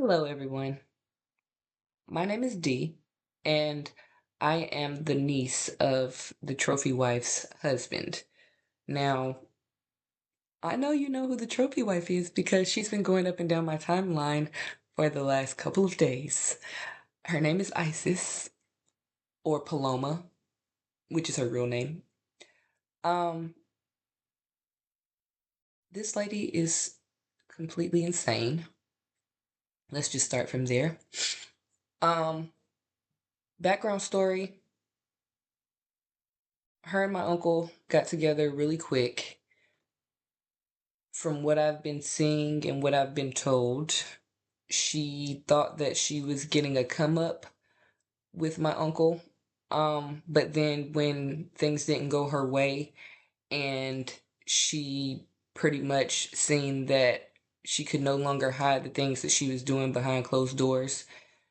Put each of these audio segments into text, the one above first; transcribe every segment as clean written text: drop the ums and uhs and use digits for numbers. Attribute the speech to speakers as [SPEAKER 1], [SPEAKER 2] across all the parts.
[SPEAKER 1] Hello, everyone. My name is Dee, and I am the niece of the trophy wife's husband. Now, I know you know who the trophy wife is because she's been going up and down my timeline for the last couple of days. Her name is Isis, or Paloma, which is her real name. Um, this lady is completely insane. Let's just start from there. Um, Background story. Her and my uncle got together really quick. From what I've been seeing and what I've been told, she thought that she was getting a come up with my uncle. But then when things didn't go her way and she pretty much seen that she could no longer hide the things that she was doing behind closed doors,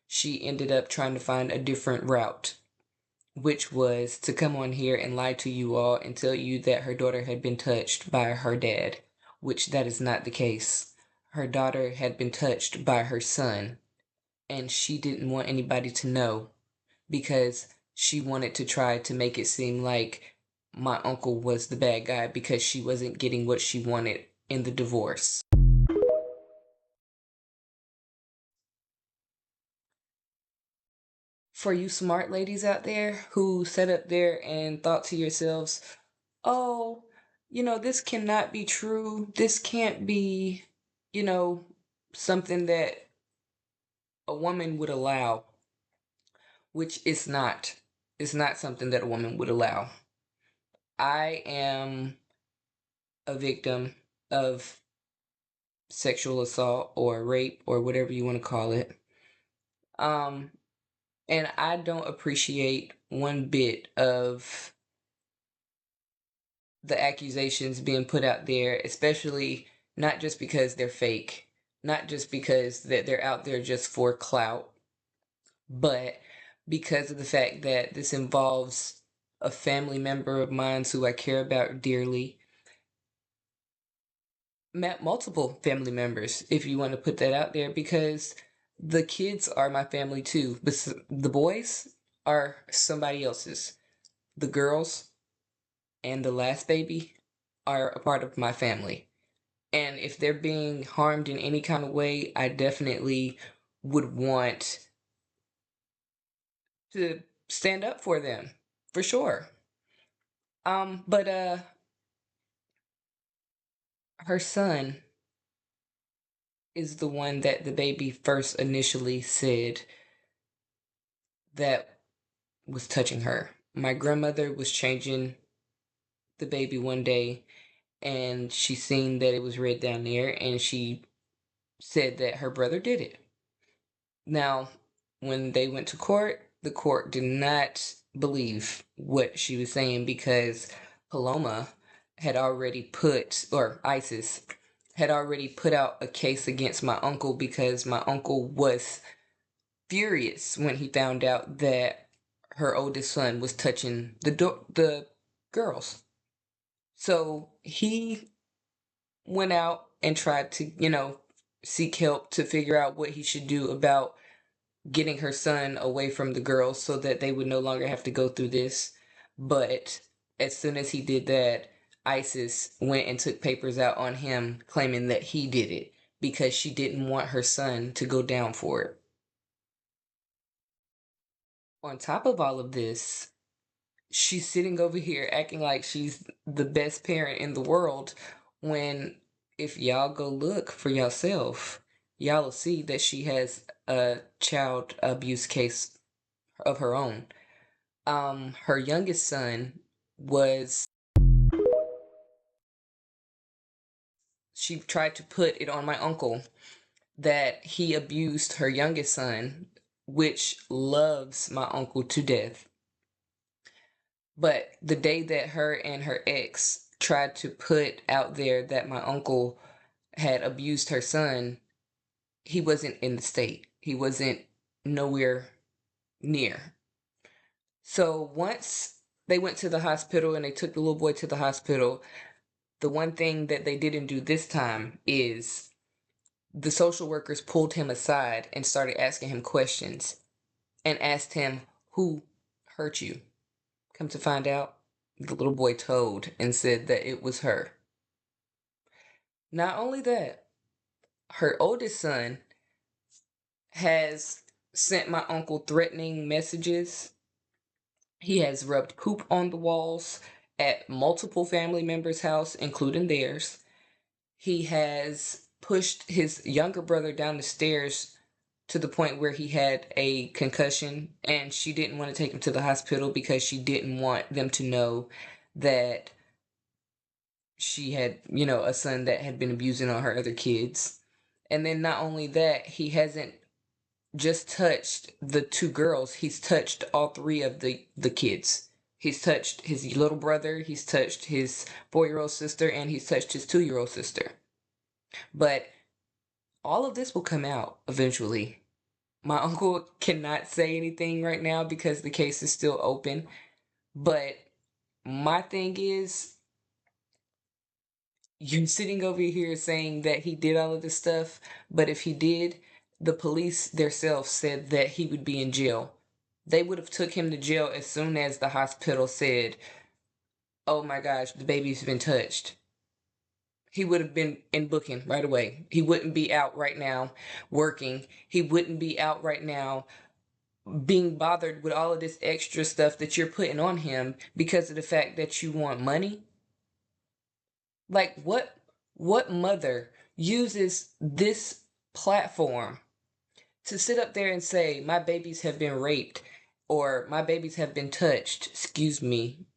[SPEAKER 1] she ended up trying to find a different route, which was to come on here and lie to you all and tell you that her daughter had been touched by her dad, which that is not the case. Her daughter had been touched by her son, and she didn't want anybody to know because she wanted to try to make it seem like my uncle was the bad guy because she wasn't getting what she wanted in the divorce. For you smart ladies out there who sat up there and thought to yourselves, oh, this cannot be true. This can't be, you know, something that a woman would allow, which it's not. It's not something that a woman would allow. I am a victim of sexual assault or rape or whatever you want to call it. Um, and I don't appreciate one bit of the accusations being put out there, especially not just because they're fake, not just because that they're out there just for clout, but because of the fact that this involves a family member of mine who I care about dearly, multiple family members, if you want to put that out there, because the kids are my family too. But the boys are somebody else's. The girls and the last baby are a part of my family. And if they're being harmed in any kind of way, I definitely would want to stand up for them, for sure. But her son is the one that the baby first initially said that was touching her. My grandmother was changing the baby one day and she seen that it was red down there and she said that her brother did it. Now, when they went to court, the court did not believe what she was saying because Paloma had already put, or Isis had already put out a case against my uncle because my uncle was furious when he found out that her oldest son was touching the girls. So he went out and tried to, seek help to figure out what he should do about getting her son away from the girls so that they would no longer have to go through this. But as soon as he did that, Isis went and took papers out on him claiming that he did it because she didn't want her son to go down for it. On top of all of this, she's sitting over here acting like she's the best parent in the world when if y'all go look for yourself, y'all will see that she has a child abuse case of her own. Her youngest son was, she tried to put it on my uncle that he abused her youngest son, which loves my uncle to death. But the day that her and her ex tried to put out there that my uncle had abused her son, he wasn't in the state. He wasn't nowhere near. So once they went to the hospital and they took the little boy to the hospital, the one thing that they didn't do this time is the social workers pulled him aside and started asking him questions and asked him, "Who hurt you?" Come to find out, the little boy told and said that it was her. Not only that, her oldest son has sent my uncle threatening messages. He has rubbed poop on the walls at multiple family members' house, including theirs. He has pushed his younger brother down the stairs to the point where he had a concussion, and she didn't want to take him to the hospital because she didn't want them to know that she had, a son that had been abusing on her other kids. And then not only that, he hasn't just touched the two girls, he's touched all three of the kids. He's touched his little brother, he's touched his 4-year-old sister, and he's touched his 2-year-old sister. But all of this will come out eventually. My uncle cannot say anything right now because the case is still open. But my thing is, you sitting over here saying that he did all of this stuff, but if he did, the police themselves said that he would be in jail. They would have took him to jail as soon as the hospital said, "Oh my gosh, the baby's been touched." He would have been in booking right away. He wouldn't be out right now working. He wouldn't be out right now being bothered with all of this extra stuff that you're putting on him because of the fact that you want money. Like what mother uses this platform to sit up there and say my babies have been raped or my babies have been touched, excuse me,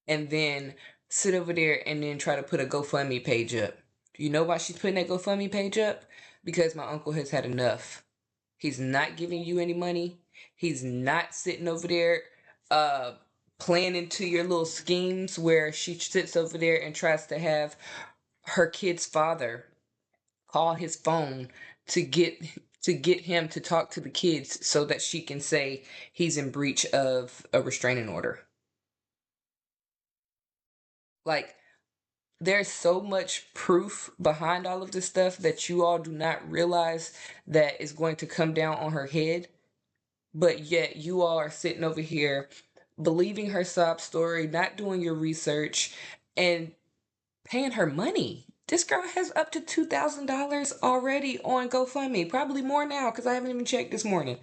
[SPEAKER 1] and then sit over there and then try to put a GoFundMe page up? Do you know why she's putting that GoFundMe page up? Because my uncle has had enough. He's not giving you any money. He's not sitting over there uh playing into your little schemes where she sits over there and tries to have her kid's father call his phone to get him to talk to the kids so that she can say he's in breach of a restraining order. Like, there's so much proof behind all of this stuff that you all do not realize that is going to come down on her head, but yet you all are sitting over here believing her sob story, not doing your research, and paying her money. This girl has up to $2,000 already on GoFundMe. Probably more now because I haven't even checked this morning.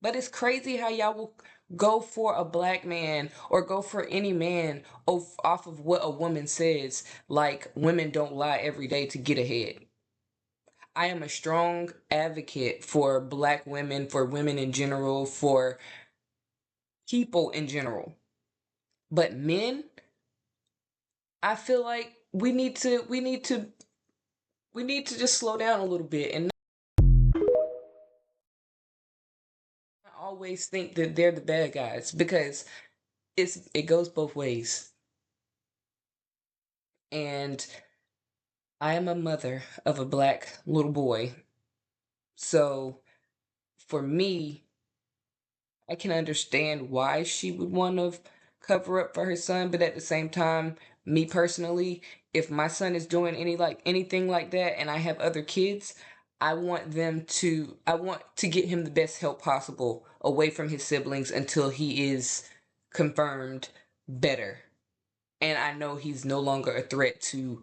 [SPEAKER 1] But it's crazy how y'all will go for a black man or go for any man off of what a woman says, like women don't lie every day to get ahead. I am a strong advocate for black women, for women in general, for people in general. But men, I feel like we need to just slow down a little bit and not always think that they're the bad guys because it goes both ways. And I am a mother of a black little boy. So for me, I can understand why she would want to cover up for her son, but at the same time, me personally, if my son is doing anything like that and I have other kids, I want to get him the best help possible away from his siblings until he is confirmed better. And I know he's no longer a threat to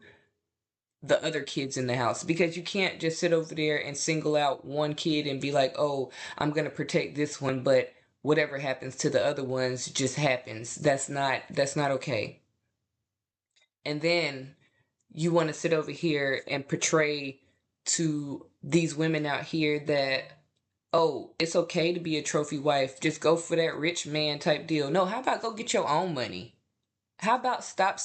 [SPEAKER 1] the other kids in the house, because you can't just sit over there and single out one kid and be like, "Oh, I'm going to protect this one, but whatever happens to the other ones just happens." That's not okay. And then you want to sit over here and portray to these women out here that, "Oh, it's okay to be a trophy wife. Just go for that rich man type deal." No, how about go get your own money? How about stop,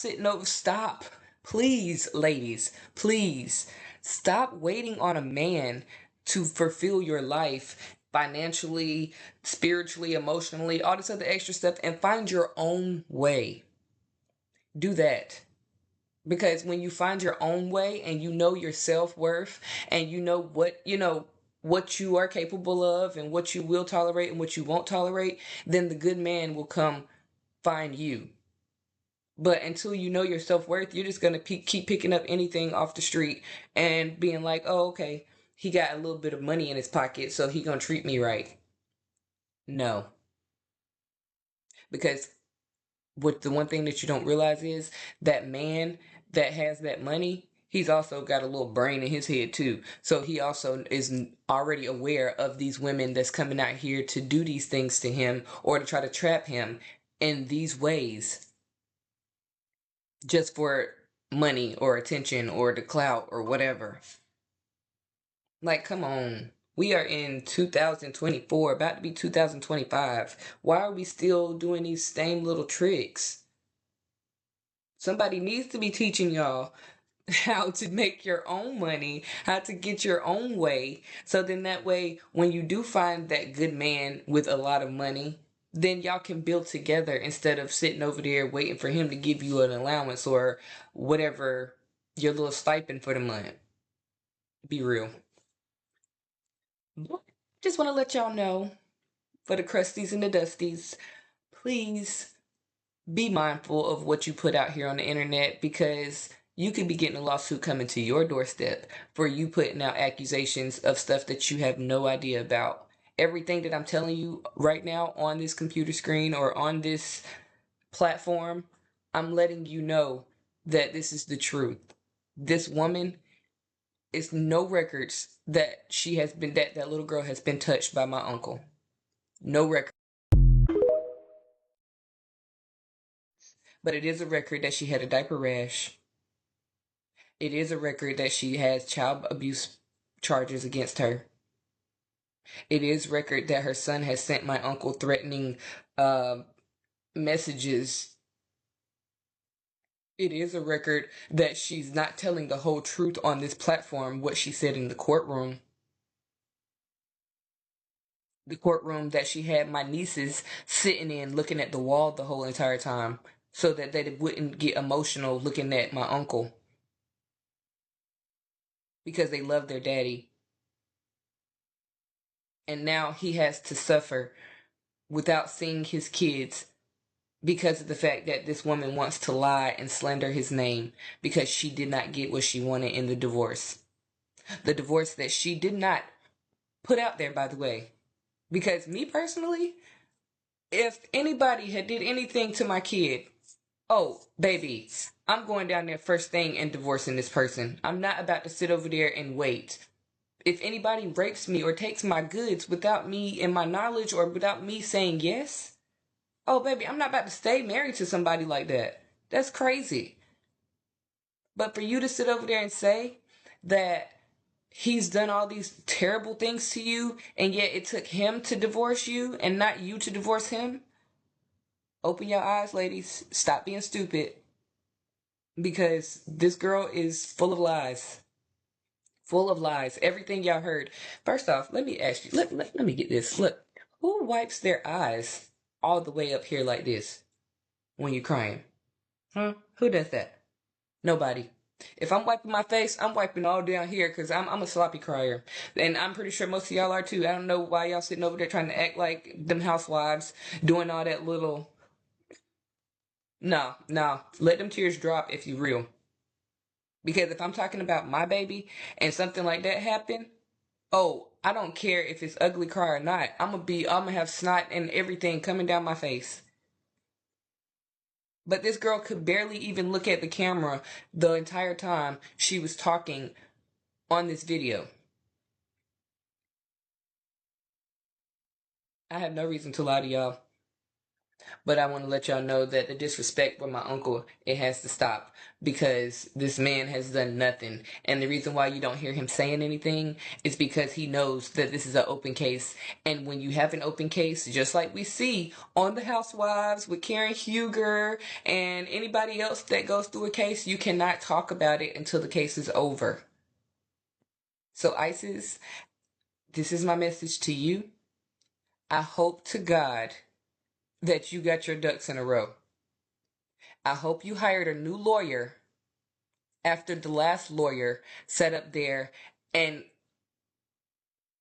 [SPEAKER 1] please, ladies, please stop waiting on a man to fulfill your life financially, spiritually, emotionally, all this other extra stuff, and find your own way. Do that. Because when you find your own way and you know your self-worth and you know what you are capable of and what you will tolerate and what you won't tolerate, then the good man will come find you. But until you know your self-worth, you're just going to keep picking up anything off the street and being like, oh, okay, he got a little bit of money in his pocket, so he going to treat me right. No. Because what the one thing that you don't realize is that man that has that money, he's also got a little brain in his head too. So he also is already aware of these women that's coming out here to do these things to him or to try to trap him in these ways just for money or attention or the clout or whatever. Like, come on. We are in 2024, about to be 2025. Why are we still doing these same little tricks? Somebody needs to be teaching y'all how to make your own money, how to get your own way. So then that way, when you do find that good man with a lot of money, then y'all can build together instead of sitting over there waiting for him to give you an allowance or whatever your little stipend for the month. Be real. Just want to let y'all know, for the crusties and the dusties, please be mindful of what you put out here on the internet, because you could be getting a lawsuit coming to your doorstep for you putting out accusations of stuff that you have no idea about. Everything that I'm telling you right now on this computer screen or on this platform, I'm letting you know that this is the truth. This woman is no records that she has been, that little girl has been touched by my uncle. No record. But it is a record that she had a diaper rash. It is a record that she has child abuse charges against her. It is record that her son has sent my uncle threatening messages. It is a record that she's not telling the whole truth on this platform, what she said in the courtroom. The courtroom that she had my nieces sitting in looking at the wall the whole entire time so that they wouldn't get emotional looking at my uncle because they love their daddy. And now he has to suffer without seeing his kids because of the fact that this woman wants to lie and slander his name because she did not get what she wanted in the divorce. The divorce that she did not put out there, by the way. Because me personally, if anybody had did anything to my kid, oh, baby, I'm going down there first thing and divorcing this person. I'm not about to sit over there and wait. If anybody rapes me or takes my goods without me and my knowledge or without me saying yes, oh, baby, I'm not about to stay married to somebody like that. That's crazy. But for you to sit over there and say that he's done all these terrible things to you, and yet it took him to divorce you and not you to divorce him, open your eyes, ladies. Stop being stupid. Because this girl is full of lies. Full of lies. Everything y'all heard. First off, let me ask you. Let me get this. Look, who wipes their eyes all the way up here like this when you're crying? Huh? Who does that? Nobody. If I'm wiping my face, I'm wiping all down here because I'm a sloppy crier. And I'm pretty sure most of y'all are too. I don't know why y'all sitting over there trying to act like them housewives doing all that little. No, no. Let them tears drop if you real. Because if I'm talking about my baby and something like that happen, oh, I don't care if it's ugly cry or not. I'm gonna have snot and everything coming down my face. But this girl could barely even look at the camera the entire time she was talking on this video. I have no reason to lie to y'all, but I want to let y'all know that the disrespect with my uncle, it has to stop because this man has done nothing. And the reason why you don't hear him saying anything is because he knows that this is an open case. And when you have an open case, just like we see on The Housewives with Karen Huger and anybody else that goes through a case, you cannot talk about it until the case is over. So ISIS, this is my message to you. I hope to God that you got your ducks in a row. I hope you hired a new lawyer after the last lawyer sat up there and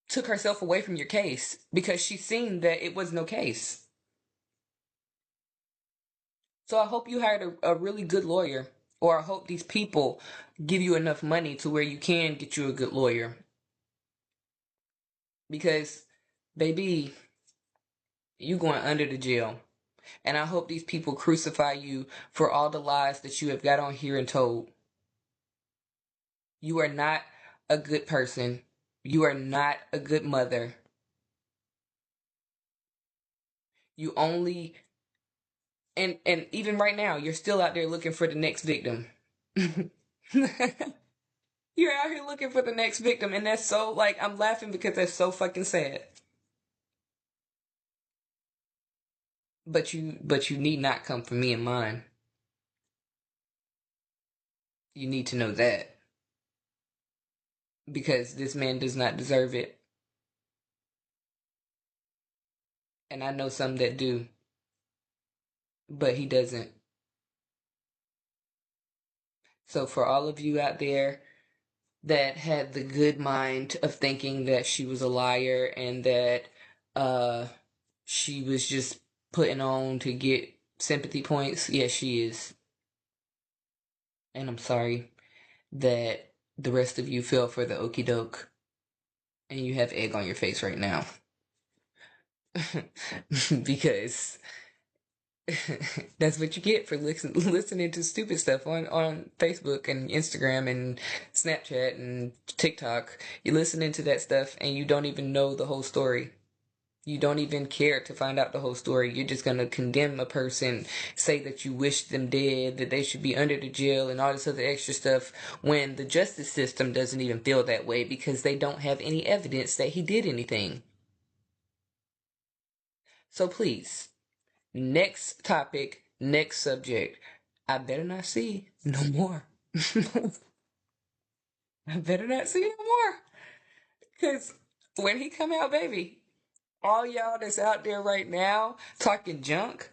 [SPEAKER 1] took herself away from your case because she seen that it was no case. So I hope you hired a really good lawyer, or I hope these people give you enough money to where you can get you a good lawyer. Because, baby, you going under the jail. And I hope these people crucify you for all the lies that you have got on here and told. You are not a good person. You are not a good mother. You only and even right now, you're still out there looking for the next victim. You're out here looking for the next victim, and that's so like I'm laughing because that's so fucking sad. But you need not come for me and mine. You need to know that because this man does not deserve it, and I know some that do, but he doesn't. So for all of you out there that had the good mind of thinking that she was a liar and that uh she was just putting on to get sympathy points, yes, she is. And I'm sorry that the rest of you fell for the okey doke and you have egg on your face right now. Because that's what you get for listening to stupid stuff on Facebook and Instagram and Snapchat and TikTok. You're listening to that stuff and you don't even know the whole story. You don't even care to find out the whole story. You're just going to condemn a person, say that you wish them dead, that they should be under the jail, and all this other extra stuff when the justice system doesn't even feel that way because they don't have any evidence that he did anything. So please, next topic, next subject. I better not see no more. I better not see no more. Because when he come out, baby, all y'all that's out there right now talking junk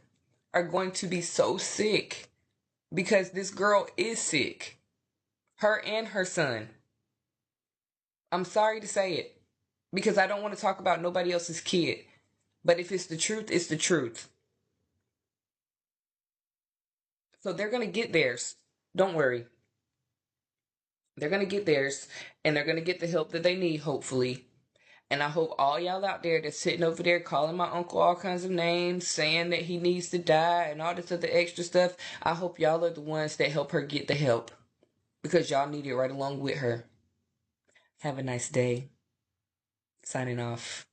[SPEAKER 1] are going to be so sick because this girl is sick. Her and her son. I'm sorry to say it because I don't want to talk about nobody else's kid. But if it's the truth, it's the truth. So they're going to get theirs. Don't worry. They're going to get theirs and they're going to get the help that they need, hopefully. And I hope all y'all out there that's sitting over there calling my uncle all kinds of names, saying that he needs to die and all this other extra stuff, I hope y'all are the ones that help her get the help. Because y'all need it right along with her. Have a nice day. Signing off.